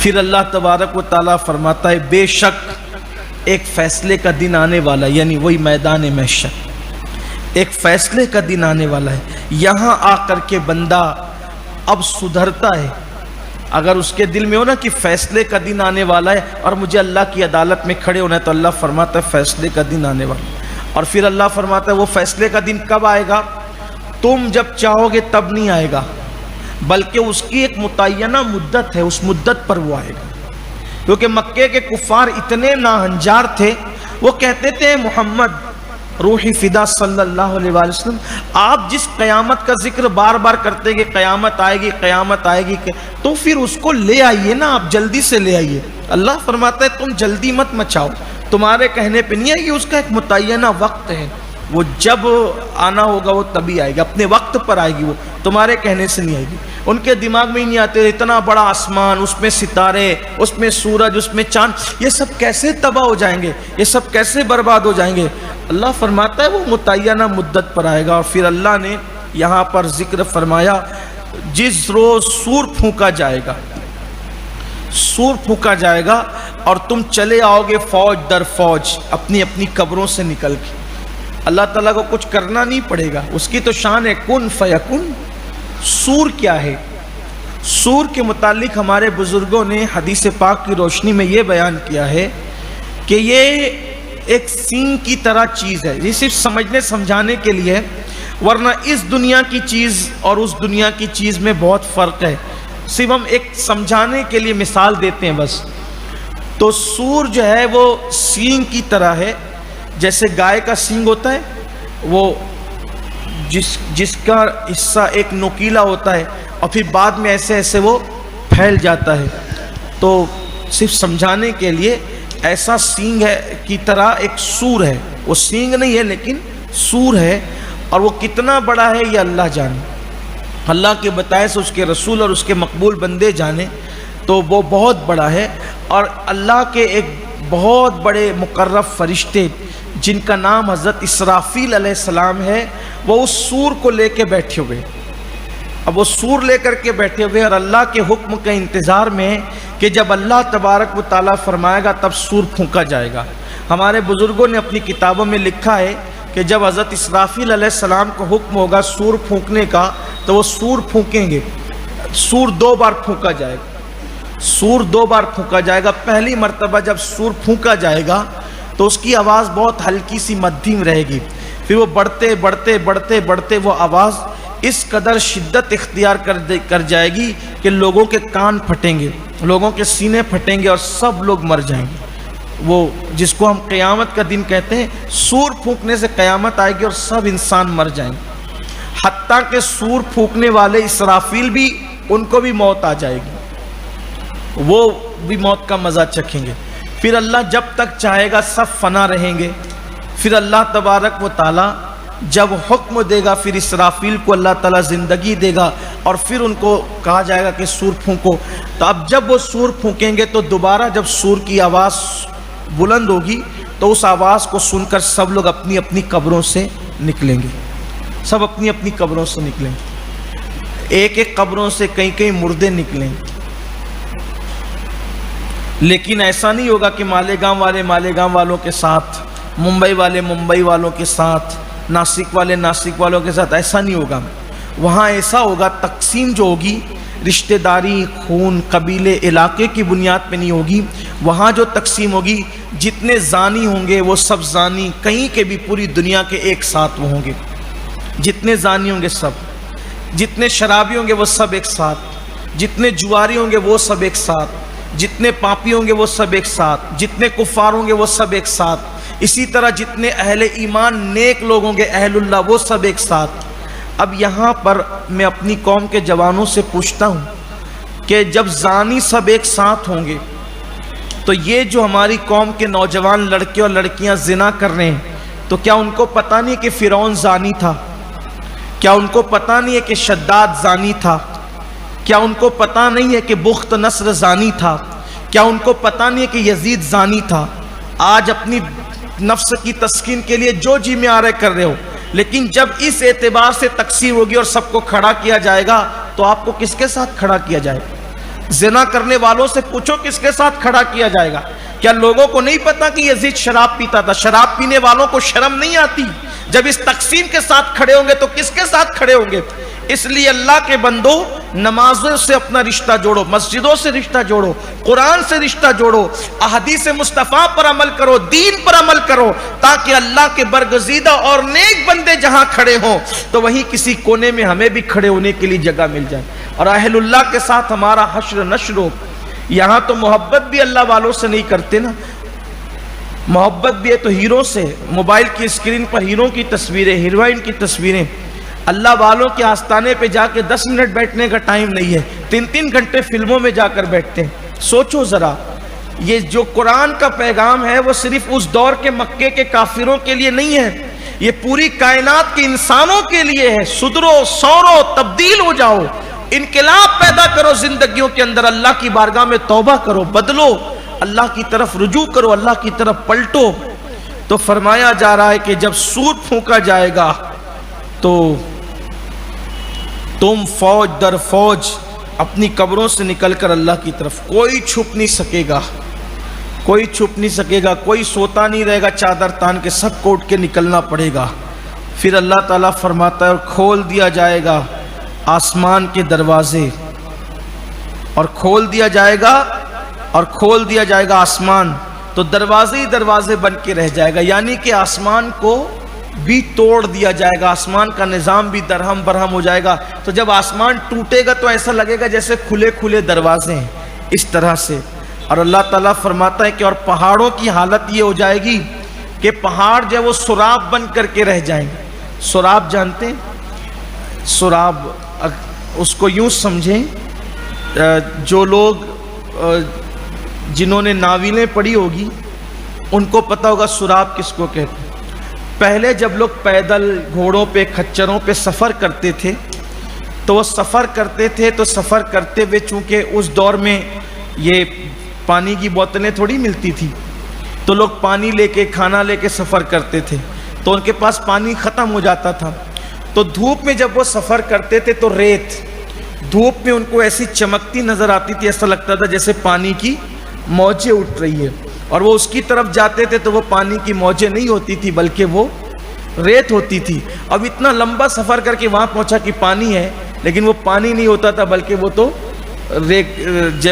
پھر اللہ تبارک و تعالیٰ فرماتا ہے بے شک ایک فیصلے کا دن آنے والا ہے، یعنی وہی میدان محشر، ایک فیصلے کا دن آنے والا ہے۔ یہاں آ کر کے بندہ اب سدھرتا ہے۔ اگر اس کے دل میں ہو نا کہ فیصلے کا دن آنے والا ہے اور مجھے اللہ کی عدالت میں کھڑے ہونا ہے، تو اللہ فرماتا ہے فیصلے کا دن آنے والا ہے۔ اور پھر اللہ فرماتا ہے وہ فیصلے کا دن کب آئے گا؟ تم جب چاہو گے تب نہیں آئے گا، بلکہ اس کی ایک متعینہ مدت ہے، اس مدت پر وہ آئے گا۔ کیونکہ مکے کے کفار اتنے ناہنجار تھے، وہ کہتے تھے محمد روحی فدا صلی اللہ علیہ وآلہ وسلم، آپ جس قیامت کا ذکر بار بار کرتے کہ قیامت آئے گی قیامت آئے گی، تو پھر اس کو لے آئیے نا، آپ جلدی سے لے آئیے۔ اللہ فرماتا ہے تم جلدی مت مچاؤ، تمہارے کہنے پہ نہیں آئے گی، اس کا ایک متعینہ وقت ہے، وہ جب آنا ہوگا وہ تبھی آئے گی، اپنے وقت پر آئے گی، وہ تمہارے کہنے سے نہیں آئے گی۔ ان کے دماغ میں ہی نہیں آتے اتنا بڑا آسمان، اس میں ستارے، اس میں سورج، اس میں چاند، یہ سب کیسے تباہ ہو جائیں گے، یہ سب کیسے برباد ہو جائیں گے۔ اللہ فرماتا ہے وہ متعینہ مدت پر آئے گا۔ اور پھر اللہ نے یہاں پر ذکر فرمایا جس روز سور پھونکا جائے گا، سور پھونکا جائے گا اور تم چلے آؤ گے فوج در فوج اپنی اپنی قبروں سے نکل کے۔ اللہ تعالیٰ کو کچھ کرنا نہیں پڑے گا، اس کی تو شان ہے کن فیکن۔ سور کیا ہے؟ سور کے متعلق ہمارے بزرگوں نے حدیث پاک کی روشنی میں یہ بیان کیا ہے کہ یہ ایک سینگ کی طرح چیز ہے، یہ صرف سمجھنے سمجھانے کے لیے، ورنہ اس دنیا کی چیز اور اس دنیا کی چیز میں بہت فرق ہے، صرف ہم ایک سمجھانے کے لیے مثال دیتے ہیں بس۔ تو سور جو ہے وہ سینگ کی طرح ہے، جیسے گائے کا سینگ ہوتا ہے، وہ جس کا حصہ ایک نوکیلا ہوتا ہے اور پھر بعد میں ایسے ایسے وہ پھیل جاتا ہے، تو صرف سمجھانے کے لیے ایسا سینگ ہے کی طرح ایک سور ہے، وہ سینگ نہیں ہے لیکن سور ہے، اور وہ کتنا بڑا ہے یہ اللہ جانے، اللہ کے بتائے سے اس کے رسول اور اس کے مقبول بندے جانے، تو وہ بہت بڑا ہے۔ اور اللہ کے ایک بہت بڑے مقرب فرشتے جن کا نام حضرت اسرافیل علیہ السلام ہے، وہ اس سور کو لے کے بیٹھے ہوئے، اب وہ سور لے کر کے بیٹھے ہوئے اور اللہ کے حکم کے انتظار میں کہ جب اللہ تبارک و تعالیٰ فرمائے گا تب سور پھونکا جائے گا۔ ہمارے بزرگوں نے اپنی کتابوں میں لکھا ہے کہ جب حضرت اسرافیل علیہ السلام کو حکم ہوگا سور پھونکنے کا تو وہ سور پھونکیں گے، سور 2 بار پھونکا جائے گا، سور 2 بار پھونکا جائے گا۔ پہلی مرتبہ جب سور پھونکا جائے گا تو اس کی آواز بہت ہلکی سی مدھم رہے گی، پھر وہ بڑھتے بڑھتے بڑھتے بڑھتے وہ آواز اس قدر شدت اختیار کر جائے گی کہ لوگوں کے کان پھٹیں گے، لوگوں کے سینے پھٹیں گے اور سب لوگ مر جائیں گے۔ وہ جس کو ہم قیامت کا دن کہتے ہیں، سور پھونکنے سے قیامت آئے گی اور سب انسان مر جائیں گے، حتیٰ کہ سور پھونکنے والے اسرافیل بھی، ان کو بھی موت آ جائے گی، وہ بھی موت کا مزہ چکھیں گے۔ پھر اللہ جب تک چاہے گا سب فنا رہیں گے، پھر اللہ تبارک و تعالیٰ جب حکم دے گا پھر اسرافیل کو اللہ تعالیٰ زندگی دے گا اور پھر ان کو کہا جائے گا کہ سور پھونکو۔ تو اب جب وہ سور پھونکیں گے تو دوبارہ جب سور کی آواز بلند ہوگی تو اس آواز کو سن کر سب لوگ اپنی اپنی قبروں سے نکلیں گے، سب اپنی اپنی قبروں سے نکلیں گے، ایک ایک قبروں سے کئی کئی مردے نکلیں گے۔ لیکن ایسا نہیں ہوگا کہ مالیگاؤں والے مالیگاؤں والوں کے ساتھ، ممبئی والے ممبئی والوں کے ساتھ، ناسک والے ناسک والوں کے ساتھ، ایسا نہیں ہوگا۔ وہاں ایسا ہوگا تقسیم جو ہوگی رشتہ داری، خون، قبیلے، علاقے کی بنیاد پہ نہیں ہوگی، وہاں جو تقسیم ہوگی جتنے زانی ہوں گے وہ سب زانی کہیں کے بھی پوری دنیا کے ایک ساتھ وہ ہوں گے، جتنے زانی ہوں گے سب، جتنے شرابی ہوں گے وہ سب ایک ساتھ، جتنے جواری ہوں گے وہ سب ایک ساتھ، جتنے پاپی ہوں گے وہ سب ایک ساتھ، جتنے کفار ہوں گے وہ سب ایک ساتھ، اسی طرح جتنے اہل ایمان نیک لوگ ہوں گے اہل اللہ وہ سب ایک ساتھ۔ اب یہاں پر میں اپنی قوم کے جوانوں سے پوچھتا ہوں کہ جب زانی سب ایک ساتھ ہوں گے تو یہ جو ہماری قوم کے نوجوان لڑکے اور لڑکیاں زنا کر رہے ہیں، تو کیا ان کو پتہ نہیں کہ فرعون زانی تھا؟ کیا ان کو پتہ نہیں ہے کہ شداد زانی تھا؟ کیا ان کو پتہ نہیں ہے کہ بخت نصر زانی تھا؟ کیا ان کو پتہ نہیں ہے کہ یزید زانی تھا؟ آج اپنی نفس کی تسکین کے لیے جو جی میں آ رہے کر رہے ہو، لیکن جب اس اعتبار سے تقسیم ہوگی اور سب کو کھڑا کیا جائے گا تو آپ کو کس کے ساتھ کھڑا کیا جائے گا؟ زنا کرنے والوں سے پوچھو کس کے ساتھ کھڑا کیا جائے گا؟ کیا لوگوں کو نہیں پتا کہ یزید شراب پیتا تھا؟ شراب پینے والوں کو شرم نہیں آتی؟ جب اس تقسیم کے ساتھ کھڑے ہوں گے تو کس کے ساتھ کھڑے ہوں گے؟ اس لیے اللہ کے بندو، نمازوں سے اپنا رشتہ جوڑو، مسجدوں سے رشتہ جوڑو، قرآن سے رشتہ جوڑو، احادیث مصطفیٰ پر عمل کرو، دین پر عمل کرو، تاکہ اللہ کے برگزیدہ اور نیک بندے جہاں کھڑے ہوں تو وہیں کسی کونے میں ہمیں بھی کھڑے ہونے کے لیے جگہ مل جائے، اور اہل اللہ کے ساتھ ہمارا حشر نشر ہو۔ یہاں تو محبت بھی اللہ والوں سے نہیں کرتے نا، محبت بھی ہے تو ہیرو سے، موبائل کی اسکرین پر ہیرو کی تصویریں، ہیروئن کی تصویریں۔ اللہ والوں کے آستانے پہ جا کے 10 منٹ بیٹھنے کا ٹائم نہیں ہے، 3 گھنٹے فلموں میں جا کر بیٹھتے ہیں۔ سوچو ذرا، یہ جو قرآن کا پیغام ہے وہ صرف اس دور کے مکے کے کافروں کے لیے نہیں ہے، یہ پوری کائنات کے انسانوں کے لیے ہے۔ سدھرو، سورو، تبدیل ہو جاؤ، انقلاب پیدا کرو زندگیوں کے اندر، اللہ کی بارگاہ میں توبہ کرو، بدلو، اللہ کی طرف رجوع کرو، اللہ کی طرف پلٹو۔ تو فرمایا جا رہا ہے کہ جب سور پھونکا جائے گا تو تم فوج در فوج اپنی قبروں سے نکل کر اللہ کی طرف، کوئی چھپ نہیں سکے گا، کوئی چھپ نہیں سکے گا، کوئی سوتا نہیں رہے گا چادر تان کے، سب کو اٹھ کے نکلنا پڑے گا۔ پھر اللہ تعالیٰ فرماتا ہے اور کھول دیا جائے گا آسمان کے دروازے، اور کھول دیا جائے گا، اور کھول دیا جائے گا آسمان، تو دروازے ہی دروازے بن کے رہ جائے گا، یعنی کہ آسمان کو بھی توڑ دیا جائے گا، آسمان کا نظام بھی درہم برہم ہو جائے گا۔ تو جب آسمان ٹوٹے گا تو ایسا لگے گا جیسے کھلے کھلے دروازے ہیں، اس طرح سے۔ اور اللہ تعالیٰ فرماتا ہے کہ اور پہاڑوں کی حالت یہ ہو جائے گی کہ پہاڑ جو ہے وہ سراب بن کر کے رہ جائیں گے۔ سراب جانتے ہیں؟ سراب اس کو یوں سمجھیں، جو لوگ جنہوں نے ناولیں پڑھی ہوگی ان کو پتہ ہوگا سراب کس کو کہتے ہیں۔ پہلے جب لوگ پیدل، گھوڑوں پہ، کھچروں پہ سفر کرتے تھے تو وہ سفر کرتے تھے، تو سفر کرتے ہوئے چونکہ اس دور میں یہ پانی کی بوتلیں تھوڑی ملتی تھی، تو لوگ پانی لے کے، کھانا لے کے سفر کرتے تھے، تو ان کے پاس پانی ختم ہو جاتا تھا، تو دھوپ میں جب وہ سفر کرتے تھے تو ریت دھوپ میں ان کو ایسی چمکتی نظر آتی تھی، ایسا لگتا تھا جیسے پانی کی موجیں اٹھ رہی ہے، اور وہ اس کی طرف جاتے تھے تو وہ پانی کی موجیں نہیں ہوتی تھی بلکہ وہ ریت ہوتی تھی۔ اب اتنا لمبا سفر کر کے وہاں پہنچا کہ پانی ہے، لیکن وہ پانی نہیں ہوتا تھا بلکہ وہ تو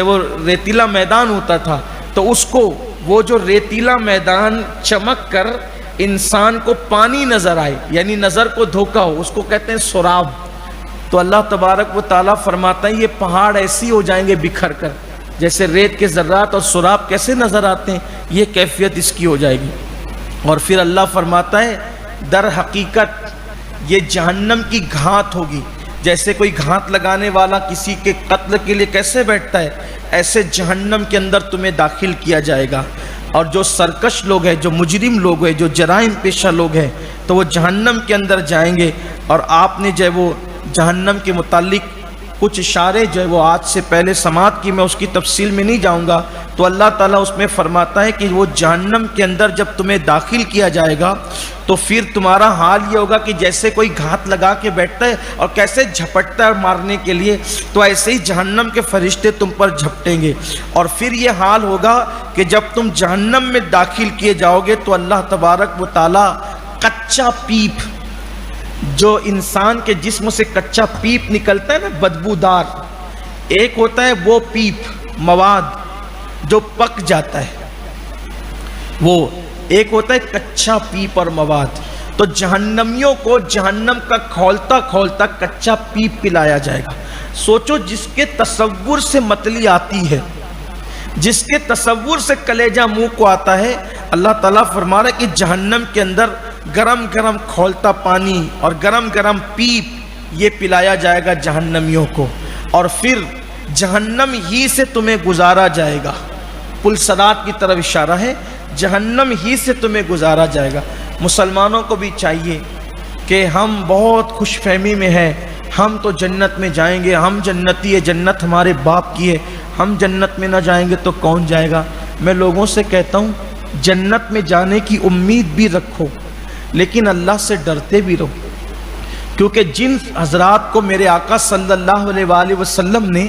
وہ ریتیلا میدان ہوتا تھا، تو اس کو وہ جو ریتیلا میدان چمک کر انسان کو پانی نظر آئے، یعنی نظر کو دھوکا ہو، اس کو کہتے ہیں سراب۔ تو اللہ تبارک و تعالیٰ فرماتا ہے یہ پہاڑ ایسی ہو جائیں گے بکھر کر، جیسے ریت کے ذرات اور سراب کیسے نظر آتے ہیں، یہ کیفیت اس کی ہو جائے گی۔ اور پھر اللہ فرماتا ہے در حقیقت یہ جہنم کی گھات ہوگی، جیسے کوئی گھات لگانے والا کسی کے قتل کے لیے کیسے بیٹھتا ہے، ایسے جہنم کے اندر تمہیں داخل کیا جائے گا۔ اور جو سرکش لوگ ہیں، جو مجرم لوگ ہیں، جو جرائم پیشہ لوگ ہیں، تو وہ جہنم کے اندر جائیں گے۔ اور آپ نے جو ہے وہ جہنم کے متعلق کچھ اشارے جو ہے وہ آج سے پہلے سماعت کی، میں اس کی تفصیل میں نہیں جاؤں گا، تو اللہ تعالیٰ اس میں فرماتا ہے کہ وہ جہنم کے اندر جب تمہیں داخل کیا جائے گا تو پھر تمہارا حال یہ ہوگا کہ جیسے کوئی گھات لگا کے بیٹھتا ہے اور کیسے جھپٹتا ہے مارنے کے لیے، تو ایسے ہی جہنم کے فرشتے تم پر جھپٹیں گے۔ اور پھر یہ حال ہوگا کہ جب تم جہنم میں داخل کیے جاؤ گے تو اللہ تبارک و تعالیٰ کچا پیپ، جو انسان کے جسم سے کچا پیپ نکلتا ہے نا بدبودار، ایک ہوتا ہے وہ پیپ مواد جو پک جاتا ہے، وہ ایک ہوتا ہے کچا پیپ اور مواد، تو جہنمیوں کو جہنم کا کھولتا کھولتا کچا پیپ پلایا جائے گا۔ سوچو جس کے تصور سے متلی آتی ہے، جس کے تصور سے کلیجہ منہ کو آتا ہے، اللہ تعالیٰ فرما رہا ہے کہ جہنم کے اندر گرم گرم کھولتا پانی اور گرم گرم پیپ یہ پلایا جائے گا جہنمیوں کو، اور پھر جہنم ہی سے تمہیں گزارا جائے گا۔ پل صراط کی طرف اشارہ ہے، جہنم ہی سے تمہیں گزارا جائے گا۔ مسلمانوں کو بھی چاہیے کہ ہم بہت خوش فہمی میں ہیں، ہم تو جنت میں جائیں گے، ہم جنتی ہے، جنت ہمارے باپ کی ہے، ہم جنت میں نہ جائیں گے تو کون جائے گا۔ میں لوگوں سے کہتا ہوں جنت میں جانے کی امید بھی رکھو، لیکن اللہ سے ڈرتے بھی رہو، کیونکہ جن حضرات کو میرے آقا صلی اللہ علیہ وآلہ وسلم نے